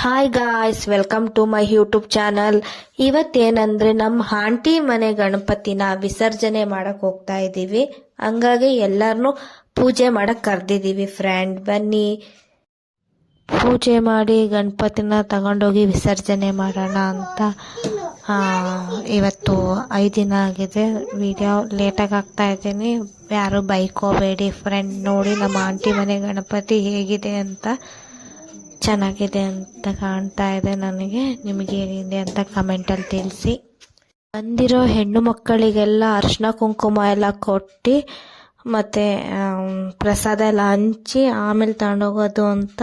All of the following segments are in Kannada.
Hi guys, welcome to my YouTube channel. ಇವತ್ತೇನಂದ್ರೆ ನಮ್ಮ ಆಂಟಿ ಮನೆ ಗಣಪತಿನ ವಿಸರ್ಜನೆ ಮಾಡಕ್ ಹೋಗ್ತಾ ಇದ್ದೀವಿ. ಹಂಗಾಗಿ ಎಲ್ಲಾರನು ಪೂಜೆ ಮಾಡಕ್ ಕರ್ದಿದೀವಿ. ಫ್ರೆಂಡ್ ಬನ್ನಿ ಪೂಜೆ ಮಾಡಿ ಗಣಪತಿನ ತಗೊಂಡೋಗಿ ವಿಸರ್ಜನೆ ಮಾಡೋಣ ಅಂತ. ಇವತ್ತು 5 ದಿನ ಆಗಿದೆ. ವಿಡಿಯೋ ಲೇಟಾಗಿ ಹಾಕ್ತಾ ಇದ್ದೀನಿ, ಯಾರು ಬೈಕೋಬೇಡಿ. ಫ್ರೆಂಡ್ ನೋಡಿ ನಮ್ಮ ಆಂಟಿ ಮನೆ ಗಣಪತಿ ಹೇಗಿದೆ ಅಂತ. ಚೆನ್ನಾಗಿದೆ ಅಂತ ಕಾಣ್ತಾ ಇದೆ ನನಗೆ. ನಿಮಗೆ ಹೇಗಿದೆ ಅಂತ ಕಮೆಂಟಲ್ಲಿ ತಿಳಿಸಿ. ಬಂದಿರೋ ಹೆಣ್ಣು ಮಕ್ಕಳಿಗೆಲ್ಲ ಅರಿಶಿನ ಕುಂಕುಮ ಎಲ್ಲ ಕೊಟ್ಟು ಮತ್ತು ಪ್ರಸಾದ ಎಲ್ಲ ಹಂಚಿ ಆಮೇಲೆ ತಗೊಂಡೋಗೋದು ಅಂತ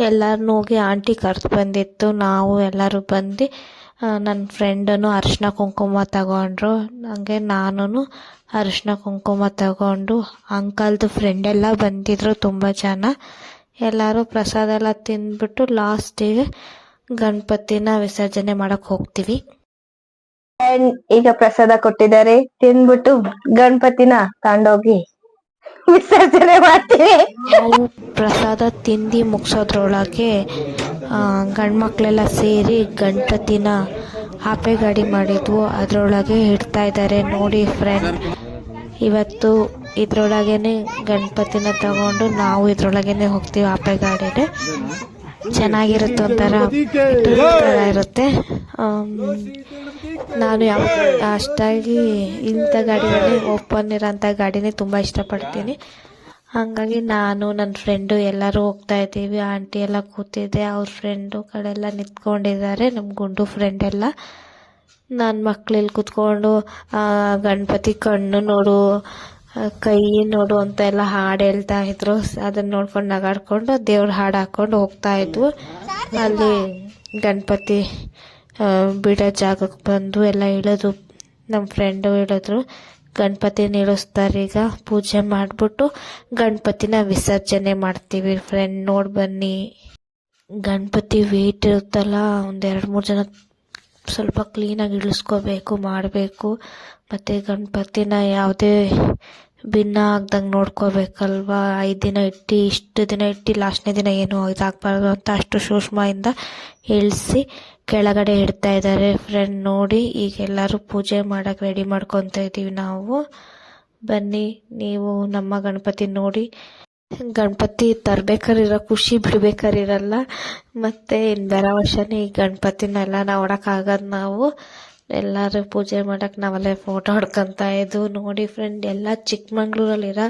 ಎಲ್ಲರನ್ನೂ ಹೋಗಿ ಆಂಟಿ ಕರೆದು ಬಂದಿತ್ತು. ನಾವು ಎಲ್ಲರೂ ಬಂದು ನನ್ನ ಫ್ರೆಂಡನು ಅರಿಶಿನ ಕುಂಕುಮ ತಗೊಂಡ್ರು. ಹಾಗೆ ನಾನು ಅರಿಶಿನ ಕುಂಕುಮ ತಗೊಂಡು ಅಂಕಲ್ದು ಫ್ರೆಂಡೆಲ್ಲ ಬಂದಿದ್ರು ತುಂಬ ಜನ. ಎಲ್ಲರೂ ಪ್ರಸಾದ ಎಲ್ಲ ತಿಂದ್ಬಿಟ್ಟು ಲಾಸ್ಟಿಗೆ ಗಣಪತಿನ ವಿಸರ್ಜನೆ ಮಾಡಕ್ ಹೋಗ್ತೀವಿ. ಈಗ ಪ್ರಸಾದ ಕೊಟ್ಟಿದ್ದಾರೆ, ತಿಂದ್ಬಿಟ್ಟು ಗಣಪತಿನ ತಗೊಂಡೋಗಿ ವಿಸರ್ಜನೆ ಮಾಡ್ತೀವಿ. ನಾವು ಪ್ರಸಾದ ತಿಂದು ಮುಗಿಸೋದ್ರೊಳಗೆ ಗಂಡ್ಮಕ್ಳೆಲ್ಲ ಸೇರಿ ಗಣಪತಿನ ಆಪೆ ಗಾಡಿ ಮಾಡಿದ್ವು, ಅದರೊಳಗೆ ಇಡ್ತಾ ಇದ್ದಾರೆ ನೋಡಿ ಫ್ರೆಂಡ್. ಇವತ್ತು ಇದ್ರೊಳಗೇನೆ ಗಣಪತಿನ ತಗೊಂಡು ನಾವು ಇದ್ರೊಳಗೇನೆ ಹೋಗ್ತೀವಿ. ಆಪೆ ಗಾಡಿನೇ ಚೆನ್ನಾಗಿರುತ್ತೆ, ಒಂಥರ ಇರುತ್ತೆ. ನಾನು ಅಷ್ಟಾಗಿ ಇಂಥ ಗಾಡಿಗಳೇ ಓಪನ್ ಇರೋಂಥ ಗಾಡಿನೇ ತುಂಬ ಇಷ್ಟಪಡ್ತೀನಿ. ಹಾಗಾಗಿ ನಾನು ನನ್ನ ಫ್ರೆಂಡು ಎಲ್ಲರೂ ಹೋಗ್ತಾ ಇದ್ದೀವಿ. ಆಂಟಿ ಎಲ್ಲ ಕೂತಿದ್ದೆ, ಅವ್ರ ಫ್ರೆಂಡು ಕಡೆಲ್ಲ ನಿಂತ್ಕೊಂಡಿದ್ದಾರೆ, ನಮ್ಮ ಗುಂಡು ಫ್ರೆಂಡ್ ಎಲ್ಲ. ನನ್ನ ಮಕ್ಕಳಲ್ಲಿ ಕೂತ್ಕೊಂಡು ಗಣಪತಿ ಕಣ್ಣು ನೋಡು, ಕೈ ನೋಡು ಅಂತ ಎಲ್ಲ ಹಾಡು ಹೇಳ್ತಾ ಇದ್ರು. ಅದನ್ನ ನೋಡ್ಕೊಂಡು ನಗಾಡ್ಕೊಂಡು ದೇವ್ರ ಹಾಡು ಹಾಕ್ಕೊಂಡು ಹೋಗ್ತಾ ಇದ್ವು. ಅಲ್ಲಿ ಗಣಪತಿ ಬಿಡೋ ಜಾಗಕ್ಕೆ ಬಂದು ಎಲ್ಲ ಇಳಿದು ನಮ್ಮ ಫ್ರೆಂಡು ಹೇಳಿದ್ರು ಗಣಪತಿನ ಇಳಿಸ್ತಾರೆ. ಈಗ ಪೂಜೆ ಮಾಡಿಬಿಟ್ಟು ಗಣಪತಿನ ವಿಸರ್ಜನೆ ಮಾಡ್ತೀವಿ. ಫ್ರೆಂಡ್ ನೋಡಿ ಬನ್ನಿ. ಗಣಪತಿ ವೇಟ್ ಇರುತ್ತಲ್ಲ, 1-2-3 ಜನ ಸ್ವಲ್ಪ ಕ್ಲೀನಾಗಿ ಇಳಿಸ್ಕೋಬೇಕು, ಮಾಡಬೇಕು. ಮತ್ತು ಗಣಪತಿನ ಯಾವುದೇ ಭಿನ್ನ ಆಗ್ದಂಗೆ ನೋಡ್ಕೋಬೇಕಲ್ವ. 5 ದಿನ ಇಟ್ಟು, ಇಷ್ಟು ದಿನ ಇಟ್ಟು ಲಾಸ್ಟ್ನೇ ದಿನ ಏನೂ ಇದಾಗಬಾರ್ದು ಅಂತ ಅಷ್ಟು ಸೂಕ್ಷ್ಮದಿಂದ ಇಳಿಸಿ ಕೆಳಗಡೆ ಇಡ್ತಾ ಇದ್ದಾರೆ. ಫ್ರೆಂಡ್ ನೋಡಿ, ಈಗ ಎಲ್ಲರೂ ಪೂಜೆ ಮಾಡೋಕ್ಕೆ ರೆಡಿ ಮಾಡ್ಕೊತಾ ಇದ್ದೀವಿ ನಾವು. ಬನ್ನಿ ನೀವು ನಮ್ಮ ಗಣಪತಿ ನೋಡಿ. ಗಣಪತಿ ತರ್ಬೇಕಾರಿರೋ ಖುಷಿ ಬಿಡ್ಬೇಕಾರಿರಲ್ಲ. ಮತ್ತು ಇನ್ನು ಬರೋ ವರ್ಷನೇ ಈ ಗಣಪತಿನೆಲ್ಲ ನೋಡೋಕ್ಕಾಗೋದು ನಾವು. ಎಲ್ಲರೂ ಪೂಜೆ ಮಾಡೋಕ್ಕೆ ನಾವಲ್ಲೇ ಫೋಟೋ ಹೊಡ್ಕೊತಾ ಇದ್ವು ನೋಡಿ ಫ್ರೆಂಡ್. ಎಲ್ಲ ಚಿಕ್ಕಮಂಗ್ಳೂರಲ್ಲಿರೋ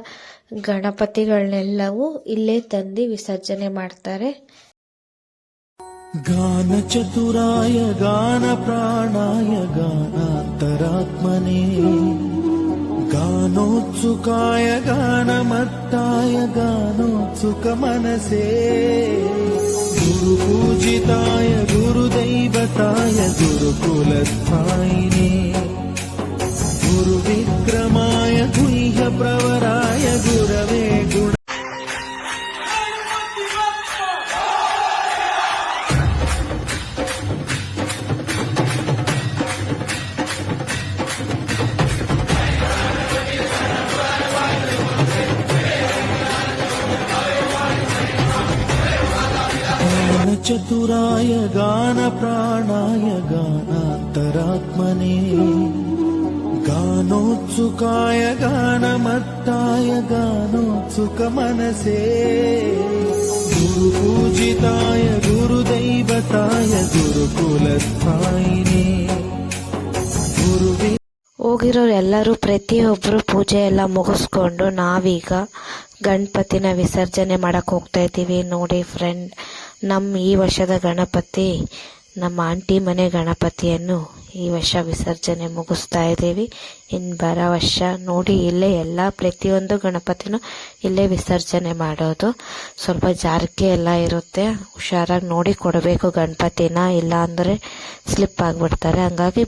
ಗಣಪತಿಗಳನ್ನೆಲ್ಲವೂ ಇಲ್ಲೇ ತಂದು ವಿಸರ್ಜನೆ ಮಾಡ್ತಾರೆ. ಗಾನ ಚತುರಾಯ ಗಾನ ಪ್ರಾಣಾಯ ಗಾನಾಂತರಾತ್ಮನೇ ಗಾನೋತ್ಸುಕಾಯ ಗಾನಮತ್ತಾಯ ಗಾನೋತ್ಸುಕ ಮನಸೇ ಗುರು ಪೂಜಿತಾಯ ಗುರುದೈವತಾಯ ಗುರುಕುಲಸ್ಥಾಯಿನೇ ಗುರು ವಿಕ್ರಮಾಯ ಗುಹ್ಯ ಪ್ರವರಾಯ ಗುರವೇ ಗುಣ ಚತುರಾಯ ಗಾನ ಪ್ರಾಣಾಯ ಗಾನಾಂತರಾತ್ಮನೇ ಗಾನೋತ್ಸುಕಾಯ ಗಾನಮತ್ತಾಯ ಗಾನೋತ್ಸುಕ ಮನಸೇ ಗುರು ಪೂಜಿತಾಯ ಗುರುದೈವತಾಯ ಗುರುಕುಲಸ್ಥಾಯಿನೇ ಗುರುವೇ. ಹೋಗಿರೋರು ಎಲ್ಲರೂ ಪ್ರತಿಯೊಬ್ಬರು ಪೂಜೆ ಎಲ್ಲ ಮುಗಿಸ್ಕೊಂಡು ನಾವೀಗ ಗಣಪತಿನ ವಿಸರ್ಜನೆ ಮಾಡಕ್ಕೆ ಹೋಗ್ತಾ ಇದ್ದೀವಿ ನೋಡಿ ಫ್ರೆಂಡ್. ನಮ್ಮ ಈ ವರ್ಷದ ಗಣಪತಿ, ನಮ್ಮ ಆಂಟಿ ಮನೆ ಗಣಪತಿಯನ್ನು ಈ ವರ್ಷ ವಿಸರ್ಜನೆ ಮುಗಿಸ್ತಾ ಇದ್ದೀವಿ. ಇನ್ನು ಬರೋ ವರ್ಷ ನೋಡಿ ಇಲ್ಲೇ ಎಲ್ಲ ಪ್ರತಿಯೊಂದು ಗಣಪತಿನೂ ಇಲ್ಲೇ ವಿಸರ್ಜನೆ ಮಾಡೋದು. ಸ್ವಲ್ಪ ಜಾರಕೆ ಎಲ್ಲ ಇರುತ್ತೆ, ಹುಷಾರಾಗಿ ನೋಡಿ ಕೊಡಬೇಕು ಗಣಪತಿನ, ಇಲ್ಲ ಅಂದರೆ ಸ್ಲಿಪ್ ಆಗಿಬಿಡ್ತಾರೆ. ಹಂಗಾಗಿ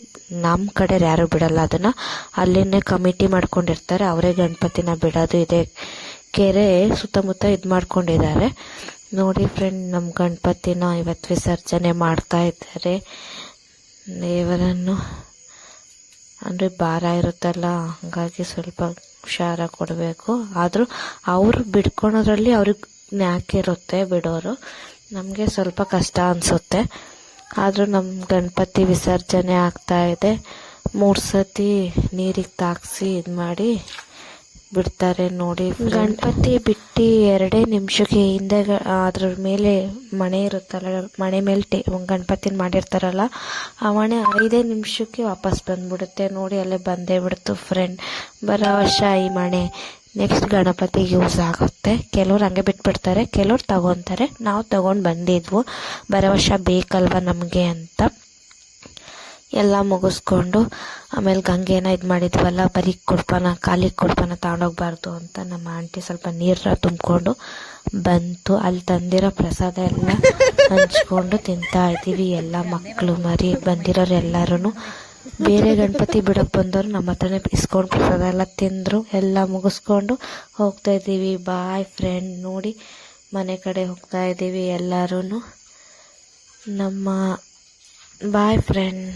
ನಮ್ಮ ಕಡೆ ಯಾರು ಬಿಡಲ್ಲ, ಅದನ್ನು ಅಲ್ಲಿನೇ ಕಮಿಟಿ ಮಾಡ್ಕೊಂಡಿರ್ತಾರೆ, ಅವರೇ ಗಣಪತಿನ ಬಿಡೋದು. ಇದೆ ಕೆರೆ ಸುತ್ತಮುತ್ತ ಇದು ಮಾಡ್ಕೊಂಡಿದ್ದಾರೆ ನೋಡಿ ಫ್ರೆಂಡ್. ನಮ್ಮ ಗಣಪತಿನ ಇವತ್ತು ವಿಸರ್ಜನೆ ಮಾಡ್ತಾ ಇದ್ದಾರೆ. ದೇವರನ್ನು ಅಂದರೆ ಭಾರ ಇರುತ್ತಲ್ಲ, ಹಾಗಾಗಿ ಸ್ವಲ್ಪ ಹುಷಾರಾಗಿ ಕೊಡಬೇಕು. ಆದರೂ ಅವರು ಬಿಡ್ಕೊಳೋದ್ರಲ್ಲಿ ಅವ್ರಿಗೆ ನ್ಯಾಕ್ ಇರುತ್ತೆ ಬಿಡೋರು. ನಮಗೆ ಸ್ವಲ್ಪ ಕಷ್ಟ ಅನಿಸುತ್ತೆ. ಆದರೂ ನಮ್ಮ ಗಣಪತಿ ವಿಸರ್ಜನೆ ಆಗ್ತಾ ಇದೆ. 3 ಸತಿ ನೀರಿಗೆ ತಾಗಿಸಿ ಇದು ಮಾಡಿ ಬಿಡ್ತಾರೆ ನೋಡಿ. ಗಣಪತಿ ಬಿಟ್ಟು 2 ನಿಮಿಷಕ್ಕೆ ಹಿಂದೆ ಅದ್ರ ಮೇಲೆ ಮಣೆ ಇರುತ್ತಲ್ಲ, ಮಣೆ ಮೇಲೆ ಗಣಪತಿನ ಮಾಡಿರ್ತಾರಲ್ಲ, ಆ ಮಣೆ 5 ನಿಮಿಷಕ್ಕೆ ವಾಪಸ್ ಬಂದ್ಬಿಡುತ್ತೆ ನೋಡಿ. ಅಲ್ಲೇ ಬಂದೇ ಬಿಡ್ತು ಫ್ರೆಂಡ್. ಬರೋ ವರ್ಷ ಈ ಮಣೆ ನೆಕ್ಸ್ಟ್ ಗಣಪತಿಗೆ ಯೂಸ್ ಆಗುತ್ತೆ. ಕೆಲವ್ರು ಹಂಗೆ ಬಿಟ್ಬಿಡ್ತಾರೆ, ಕೆಲವ್ರು ತಗೊತಾರೆ. ನಾವು ತಗೊಂಡು ಬಂದಿದ್ವು, ಬರೋ ವರ್ಷ ಬೇಕಲ್ವ ನಮಗೆ ಅಂತ. ಎಲ್ಲ ಮುಗಿಸ್ಕೊಂಡು ಆಮೇಲೆ ಗಂಗೆನ ಇದು ಮಾಡಿದ್ವಲ್ಲ, ಬರೀ ಕುಡ್ಪನ ಕಾಲಿಗೆ ಕುಡ್ಪನ ತಗೊಂಡೋಗ್ಬಾರ್ದು ಅಂತ ನಮ್ಮ ಆಂಟಿ ಸ್ವಲ್ಪ ನೀರ ತುಂಬಿಕೊಂಡು ಬಂತು. ಅಲ್ಲಿ ತಂದಿರೋ ಪ್ರಸಾದ ಎಲ್ಲ ಹಂಚ್ಕೊಂಡು ತಿಂತಾ ಇದ್ದೀವಿ. ಎಲ್ಲ ಮಕ್ಕಳು ಮರಿ ಬಂದಿರೋರು ಎಲ್ಲರೂ. ಬೇರೆ ಗಣಪತಿ ಬಿಡೋಕ್ಕೆ ಬಂದವರು ನಮ್ಮ ಹತ್ರನೇ ಇಸ್ಕೊಂಡು ಪ್ರಸಾದ ಎಲ್ಲ ತಿಂದರು. ಎಲ್ಲ ಮುಗಿಸ್ಕೊಂಡು ಹೋಗ್ತಾ ಇದ್ದೀವಿ. Boy friend. ನೋಡಿ ಮನೆ ಕಡೆ ಹೋಗ್ತಾ ಇದ್ದೀವಿ ಎಲ್ಲರೂ. ನಮ್ಮ ಬಾಯ್ ಫ್ರೆಂಡ್.